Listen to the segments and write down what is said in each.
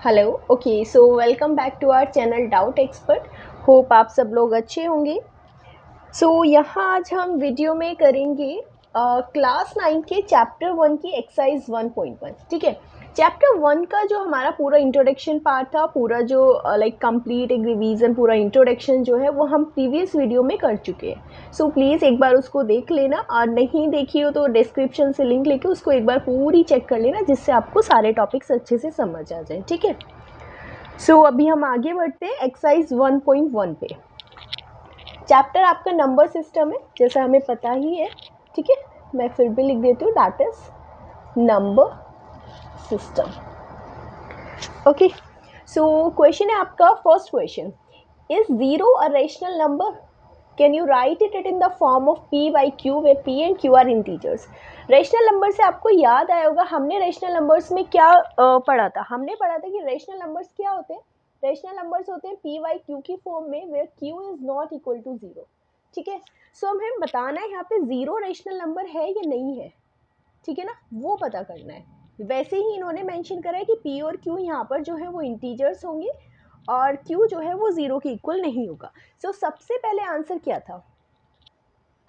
Hello okay so welcome back to our channel doubt expert. Hope आप सब लोग अच्छे होंगे। यहाँ आज हम वीडियो में करेंगे क्लास 9 के चैप्टर 1 की एक्सरसाइज 1.1। ठीक है, चैप्टर 1 का जो हमारा पूरा इंट्रोडक्शन पार्ट था, पूरा जो लाइक कंप्लीट एक रिवीजन, पूरा इंट्रोडक्शन जो है वो हम प्रीवियस वीडियो में कर चुके हैं। प्लीज़ एक बार उसको देख लेना, और नहीं देखी हो तो डिस्क्रिप्शन से लिंक लेके उसको एक बार पूरी चेक कर लेना, जिससे आपको सारे टॉपिक्स अच्छे से समझ आ जाए। ठीक है, अभी हम आगे बढ़ते हैं एक्सरसाइज 1.1 पे। चैप्टर आपका नंबर सिस्टम है, जैसा हमें पता ही है। ठीक है, मैं फिर भी लिख देती हूँ, that is number system. Okay, question है आपका, first question, is zero a rational number? Can you write it in the form of p by q, where p and q are integers. Rational number से आपको याद आया होगा, हमने rational numbers में क्या पढ़ा था। हमने पढ़ा था कि रेशनल नंबर्स क्या होते हैं। रेशनल नंबर्स होते हैं p बाई q की फॉर्म में, where q is not equal to zero. ठीक है, हमें बताना है यहाँ पे जीरो रेशनल नंबर है या नहीं है। ठीक है ना, वो पता करना है। वैसे ही इन्होंने मेंशन करा है कि p और q यहाँ पर जो है वो इंटीजर्स होंगे, और q जो है वो जीरो के इक्वल नहीं होगा। सबसे पहले आंसर क्या था,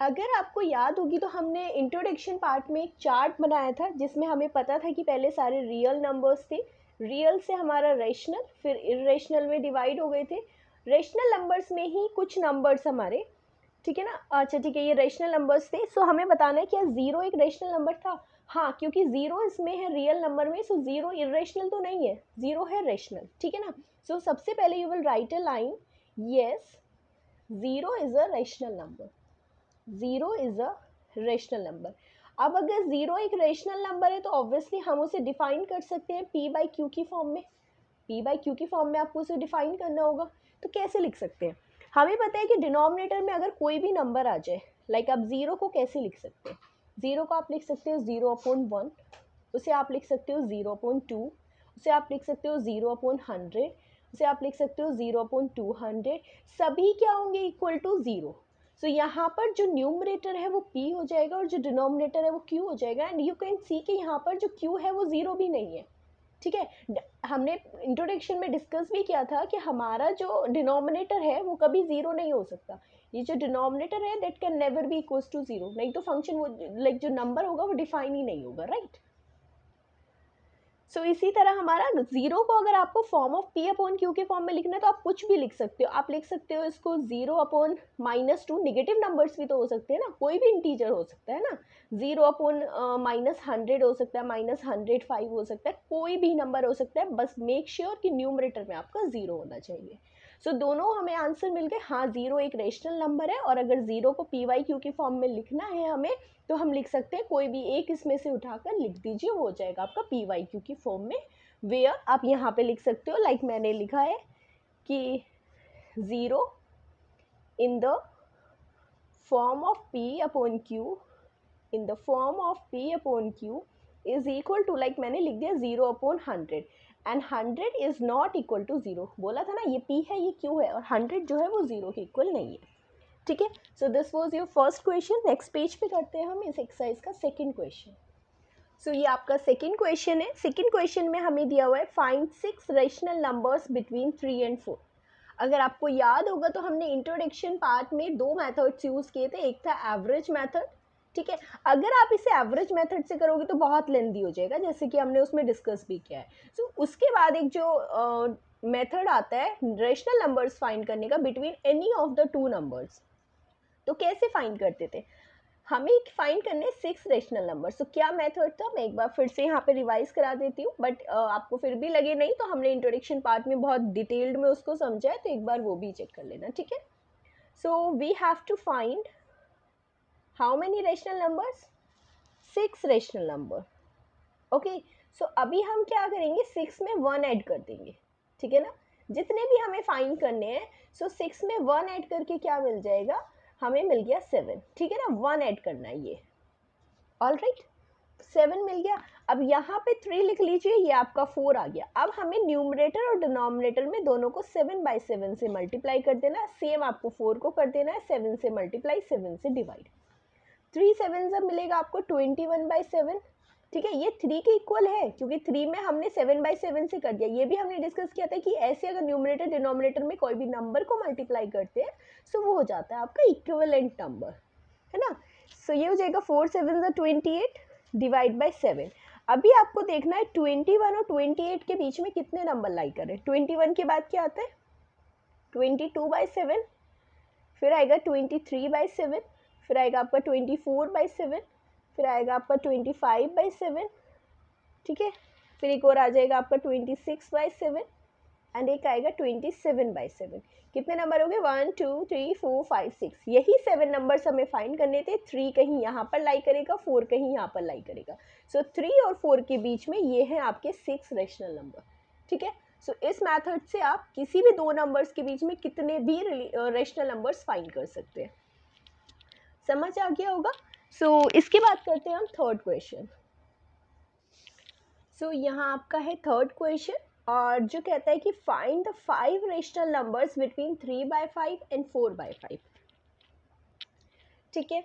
अगर आपको याद होगी तो हमने इंट्रोडक्शन पार्ट में एक चार्ट बनाया था, जिसमें हमें पता था कि पहले सारे रियल नंबर्स थे, रियल से हमारा रेशनल, फिर इरेशनल में डिवाइड हो गए थे। रेशनल नंबर्स में ही कुछ नंबर्स हमारे, ठीक है ना, अच्छा ठीक है, ये रेशनल नंबर्स थे। हमें बताना है क्या जीरो एक रेशनल नंबर था। हाँ, क्योंकि जीरो इसमें है रियल नंबर में, जीरो इरेशनल तो नहीं है, जीरो है रेशनल। ठीक है ना, सबसे पहले you will right a line, yes zero is a rational number, zero is a rational number. अब अगर जीरो एक रेशनल नंबर है तो ऑब्वियसली हम उसे डिफाइन कर सकते हैं p बाई क्यू की फॉर्म में। p बाई क्यू की फॉर्म में आपको उसे डिफाइन करना होगा। तो कैसे लिख सकते हैं, हमें पता है कि डिनोमिनेटर में अगर कोई भी नंबर आ जाए, लाइक आप जीरो को कैसे लिख सकते हैं, जीरो को आप लिख सकते हो जीरो अपॉन वन, उसे आप लिख सकते हो जीरो अपॉन टू, उसे आप लिख सकते हो जीरो अपॉन हंड्रेड, उसे आप लिख सकते हो जीरो अपॉन 200। सभी क्या होंगे, इक्वल टू जीरो। यहाँ पर जो न्यूमरेटर है वो p हो जाएगा, और जो डिनोमिनेटर है वो q हो जाएगा। एंड यू कैन सी कि यहाँ पर जो q है वो जीरो भी नहीं है। ठीक है, हमने इंट्रोडक्शन में डिस्कस भी किया था कि हमारा जो डिनोमिनेटर है वो कभी जीरो नहीं हो सकता। ये जो डिनोमिनेटर है that can never be equals to zero, नहीं तो फंक्शन वो लाइक जो नंबर होगा वो डिफाइन ही नहीं होगा, राइट। इसी तरह हमारा जीरो को अगर आपको form of p upon Q के फॉर्म में लिखना है तो आप कुछ भी लिख सकते हो। आप लिख सकते हो इसको zero upon minus two, negative numbers भी तो हो सकते हैं ना, कोई भी इंटीजर हो सकता है ना। जीरो अपॉन माइनस हंड्रेड हो सकता है, माइनस 105 हो सकता है, कोई भी नंबर हो सकता है, बस मेक श्योर कि न्यूमरेटर में आपका जीरो होना चाहिए। दोनों हमें आंसर मिल गए। हाँ, जीरो एक रेशनल नंबर है, और अगर जीरो को पी वाई क्यू की फॉर्म में लिखना है हमें, तो हम लिख सकते हैं, कोई भी एक इसमें से उठाकर लिख दीजिए, वो हो जाएगा आपका पी वाई क्यू की फॉर्म में। वेयर आप यहाँ पे लिख सकते हो, लाइक मैंने लिखा है कि zero in the form of p upon q, in the form of p upon q is equal to, like मैंने लिख दिया zero upon hundred, and hundred is not equal to zero. बोला था ना, ये p है ये q है, और हंड्रेड जो है वो जीरो के इक्वल नहीं है। ठीक है, this was your first question. Next page पे करते हैं हम इस एक्सरसाइज का सेकेंड क्वेश्चन। ये आपका सेकेंड क्वेश्चन है। सेकेंड क्वेश्चन में हमें दिया हुआ है, find 6 rational numbers between 3 and 4। अगर आपको याद होगा तो हमने इंट्रोडक्शन पार्ट में दो मेथड्स यूज़ किए थे, एक था एवरेज मेथड। ठीक है, अगर आप इसे एवरेज मेथड से करोगे तो बहुत लेंदी हो जाएगा, जैसे कि हमने उसमें डिस्कस भी किया है। उसके बाद एक जो मेथड आता है रेशनल नंबर्स फाइंड करने का between any of the two numbers. तो कैसे फाइंड करते थे, हमें फाइंड करने 6 रेशनल नंबर। क्या मेथड था, मैं एक बार फिर से यहाँ पे रिवाइज करा देती हूँ, बट आपको फिर भी लगे नहीं तो हमने इंट्रोडक्शन पार्ट में बहुत डिटेल्ड में उसको समझा है, तो एक बार वो भी चेक कर लेना। ठीक है, we have to find how many rational numbers, 6 rational number. Okay, अभी हम क्या करेंगे, 6 में 1 ऐड कर देंगे। ठीक है ना, जितने भी हमें फाइंड करने हैं, 6 में 1 ऐड करके क्या मिल जाएगा, हमें मिल गया 7। ठीक है ना, 1 ऐड करना है ये, ऑल राइट, 7 मिल गया। अब यहाँ पे 3 लिख लीजिए, ये आपका 4 आ गया। अब हमें न्यूमरेटर और डिनोमिनेटर में दोनों को 7 बाई 7 से मल्टीप्लाई कर देना है। सेम आपको 4 को कर देना है 7 से मल्टीप्लाई, 7 से डिवाइड। 3 7 जब मिलेगा आपको 21 बाई 7। ठीक है, ये 3 के इक्वल है क्योंकि 3 में हमने 7/7 से कर दिया। ये भी हमने डिस्कस किया था कि ऐसे अगर न्यूमरेटर डिनोमिनेटर में कोई भी नंबर को मल्टीप्लाई करते हैं सो वो हो जाता है आपका इक्विवेलेंट नंबर, है ना। सो ये हो जाएगा 4 7 28 डिवाइड बाई 7। अभी आपको देखना है 21 और 28 के बीच में कितने नंबर लाई करें। 21 के बाद क्या आता है 22/7, फिर आएगा 23/7, फिर आएगा आपका 24/7, फिर आएगा आपका 25/7, ठीक है, फिर एक और आ जाएगा आपका 26/7 एंड एक आएगा 27/7। कितने नंबर हो गए 1 2 3 4 5 6। यही 7 नंबर्स हमें फाइंड करने थे। 3 कहीं यहाँ पर लाई करेगा, 4 कहीं यहाँ पर लाई करेगा। सो 3 और 4 के बीच में ये हैं आपके 6 रेशनल नंबर, ठीक है। सो इस मेथड से आप किसी भी दो नंबर्स के बीच में कितने भी रेशनल नंबर्स फाइंड कर सकते हैं। समझ आ गया होगा। सो इसके बाद करते हैं हम थर्ड क्वेश्चन। सो यहाँ आपका है थर्ड क्वेश्चन और जो कहता है कि find the 5 rational numbers between 3/5 and 4/5। ठीक है,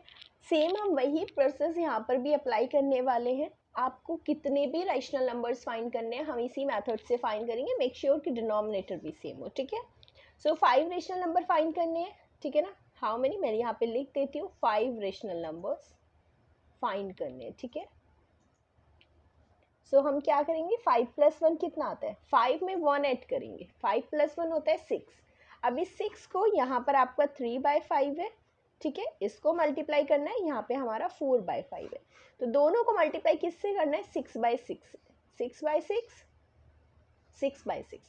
सेम हम वही प्रोसेस यहाँ पर भी अप्लाई करने वाले हैं। आपको कितने भी रेशनल नंबर्स फाइंड करने हैं हम इसी मेथड से फाइंड करेंगे। मेक श्योर कि डिनोमिनेटर भी सेम हो, ठीक है। सो 5 रेशनल नंबर फाइंड करने हैं, ठीक है ना। हाउ मेनी, मैं यहाँ पे लिख देती हूँ 5 रेशनल नंबर्स फाइंड करने हैं, ठीक है। सो हम क्या करेंगे 5 + 1 कितना आता है, 5 में 1 ऐड करेंगे, 5 + 1 होता है 6। अभी 6 को यहाँ पर आपका 3/5 है, ठीक है, इसको मल्टीप्लाई करना है, यहाँ पे हमारा 4/5 है। तो दोनों को मल्टीप्लाई किससे करना है 6/6, 6/6, 6/6।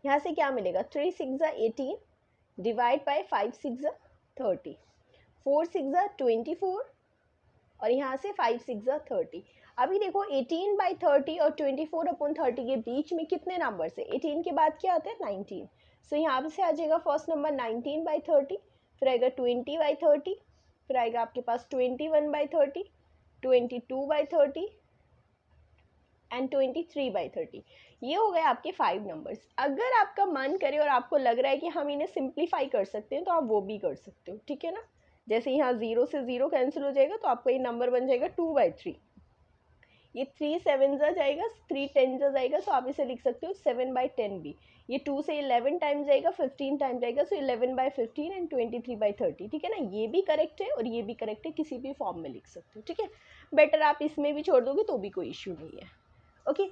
यहाँ से क्या मिलेगा 3 6 18 डिवाइड बाई 5 6 30, 4 6 24 और यहाँ से 5 6 30। अभी देखो 18/30 और 24/30 के बीच में कितने नंबर है, 18 के बाद क्या आता है 19। सो यहाँ से आ जाएगा फर्स्ट नंबर 19/30, फिर आएगा 20/30, फिर आएगा आपके पास 21/30, 22/30 एंड 23/30। ये हो गए आपके 5 नंबर्स। अगर आपका मन करे और आपको लग रहा है कि हम इन्हें सिंप्लीफाई कर सकते हैं तो आप वो भी कर सकते हो, ठीक है ना। जैसे यहाँ 0 से 0 कैंसिल हो जाएगा तो आपका ये नंबर बन जाएगा 2/3। ये 3 7 जाएगा, 3 10 जाएगा, तो आप इसे लिख सकते हो 7/10 भी। ये 2 से 11 टाइम जाएगा, 15 टाइम जाएगा, सो 11/15 एंड 23/30, ठीक है ना। ये भी करेक्ट है और ये भी करेक्ट है, किसी भी फॉर्म में लिख सकते हो, ठीक है। बेटर आप इसमें भी छोड़ दोगे तो भी कोई इश्यू नहीं है, ओके।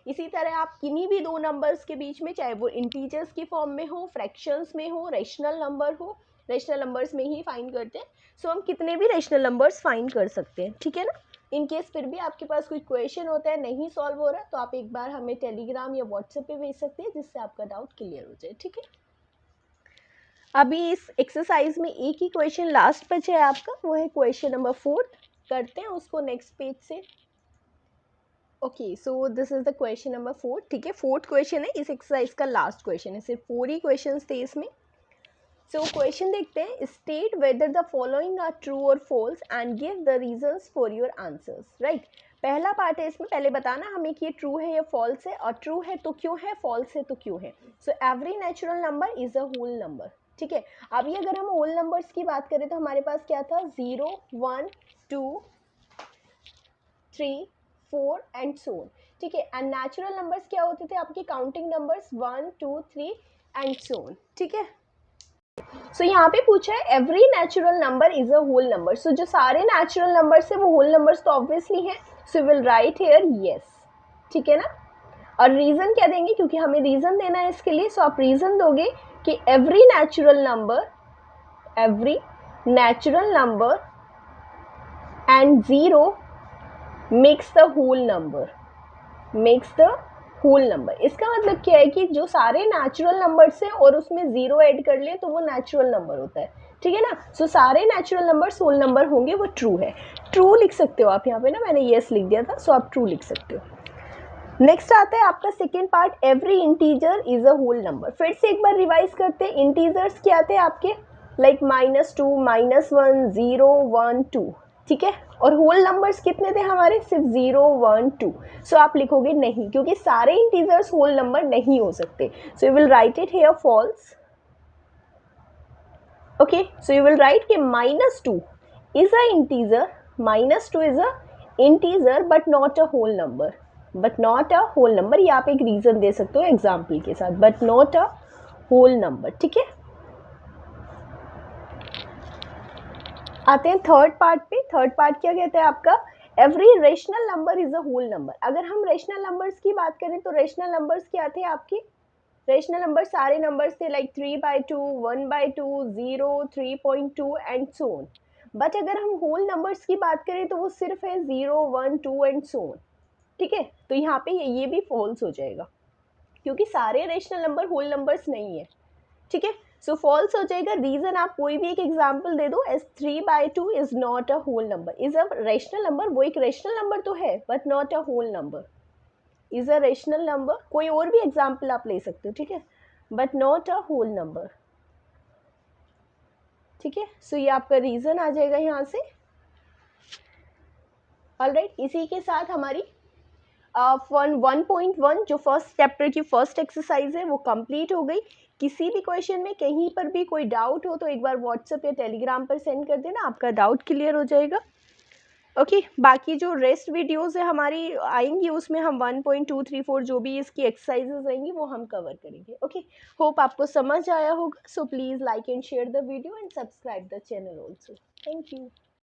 इसी तरह आप किन्हीं भी दो नंबर्स के बीच में, चाहे वो इंटीजर्स की फॉर्म में हो, फ्रैक्शंस में हो, रेशनल नंबर हो, रेशनल नंबर्स में ही फाइंड करते हैं। सो हम कितने भी रेशनल नंबर्स फाइंड कर सकते हैं, ठीक है ना। इन केस फिर भी आपके पास कोई क्वेश्चन होता है नहीं सॉल्व हो रहा तो आप एक बार हमें टेलीग्राम या व्हाट्सएप पे भेज सकते हैं जिससे आपका डाउट क्लियर हो जाए, ठीक है। अभी इस एक्सरसाइज में एक ही क्वेश्चन लास्ट बचा है आपका, वो है क्वेश्चन नंबर 4। करते हैं उसको नेक्स्ट पेज से। Okay, so this is the question number 4, ठीक है। 4th क्वेश्चन है, इस एक्सरसाइज का लास्ट क्वेश्चन है, सिर्फ 4 ही क्वेश्चन थे इसमें। सो क्वेश्चन देखते हैं, state whether the following are true और false and give the reasons for your answers, right. पहला पार्ट है इसमें, पहले बताना हमें कि ये ट्रू है या फॉल्स है, और ट्रू है तो क्यों है, फॉल्स है तो क्यों है। So every natural number is a whole number, ठीक है। अभी अगर हम होल नंबर्स की बात करें तो हमारे पास क्या था 0 1 2 3 4 एंड सो ऑन, ठीक है। एंड नेचुरल नंबर्स क्या होते थे आपके counting numbers 1 2 3 and so on, ठीक है। सो यहाँ पे पूछा है every natural number is a whole number. So जो सारे नेचुरल नंबर्स है वो होल नंबर्स तो ऑब्वियसली हैं, so will write here yes, ठीक है ना। और रीजन क्या देंगे, क्योंकि हमें रीजन देना है इसके लिए, सो आप रीजन दोगे कि every natural number and zero makes the whole number, makes the whole number. इसका मतलब क्या है कि जो सारे नेचुरल नंबर्स हैं और उसमें 0 ऐड कर ले तो वो नेचुरल नंबर होता है, ठीक है ना। सो सारे नेचुरल नंबर्स होल नंबर होंगे, वो ट्रू है। ट्रू लिख सकते हो आप यहाँ पे ना, मैंने यस लिख दिया था, सो आप ट्रू लिख सकते हो। नेक्स्ट आता है आपका second part, every integer is a whole number. फिर से एक बार रिवाइज करते हैं, इंटीजर्स क्या थे आपके, लाइक -2 -1 0 1 2, ठीक है। और होल नंबर्स कितने थे हमारे, सिर्फ 0 1 2। सो आप लिखोगे नहीं, क्योंकि सारे इंटीजर्स होल नंबर नहीं हो सकते, so you will write it here false, okay. So you will write कि -2 is a integer, -2 is a integer but not a whole number, but not a whole number, ये आप एक reason दे सकते हो example के साथ, but not a whole number. ठीक है, आते हैं थर्ड पार्ट पे। थर्ड पार्ट क्या कहता है आपका, every rational number is a whole number. अगर हम रेशनल नंबर्स की बात करें तो रेशनल नंबर्स क्या थे आपके, रेशनल नंबर सारे नंबर्स थे like 3/2, 1/2, 0, 3.2 and so on. But अगर हम होल नंबर्स की बात करें तो वो सिर्फ है 0, 1, 2 एंड सो ऑन। ठीक है, तो यहाँ पे ये भी फॉल्स हो जाएगा क्योंकि सारे रेशनल नंबर होल नंबर्स नहीं है। ठीक है, सो फॉल्स हो जाएगा। रीजन आप कोई भी एक एग्जांपल दे दो, as 3/2 is not a whole number, is a rational number, वो एक रेशनल नंबर तो है but not a whole number, is a rational number. कोई और भी एग्जांपल आप ले सकते हो, ठीक है, but not a whole number. ठीक है, सो ये आपका रीजन आ जाएगा यहाँ से। ऑलराइट, इसी के साथ हमारी 1.1 जो फर्स्ट चैप्टर की फर्स्ट एक्सरसाइज है वो कंप्लीट हो गई। किसी भी क्वेश्चन में कहीं पर भी कोई डाउट हो तो एक बार व्हाट्सएप या टेलीग्राम पर सेंड कर देना, आपका डाउट क्लियर हो जाएगा। ओके, बाकी जो रेस्ट वीडियोस है हमारी आएंगी उसमें हम 1.2, 3, 4 जो भी इसकी एक्सरसाइजेज रहेंगी वो हम कवर करेंगे। ओके, होप आपको समझ आया होगा। So please like and share the video and subscribe the channel also. Thank you.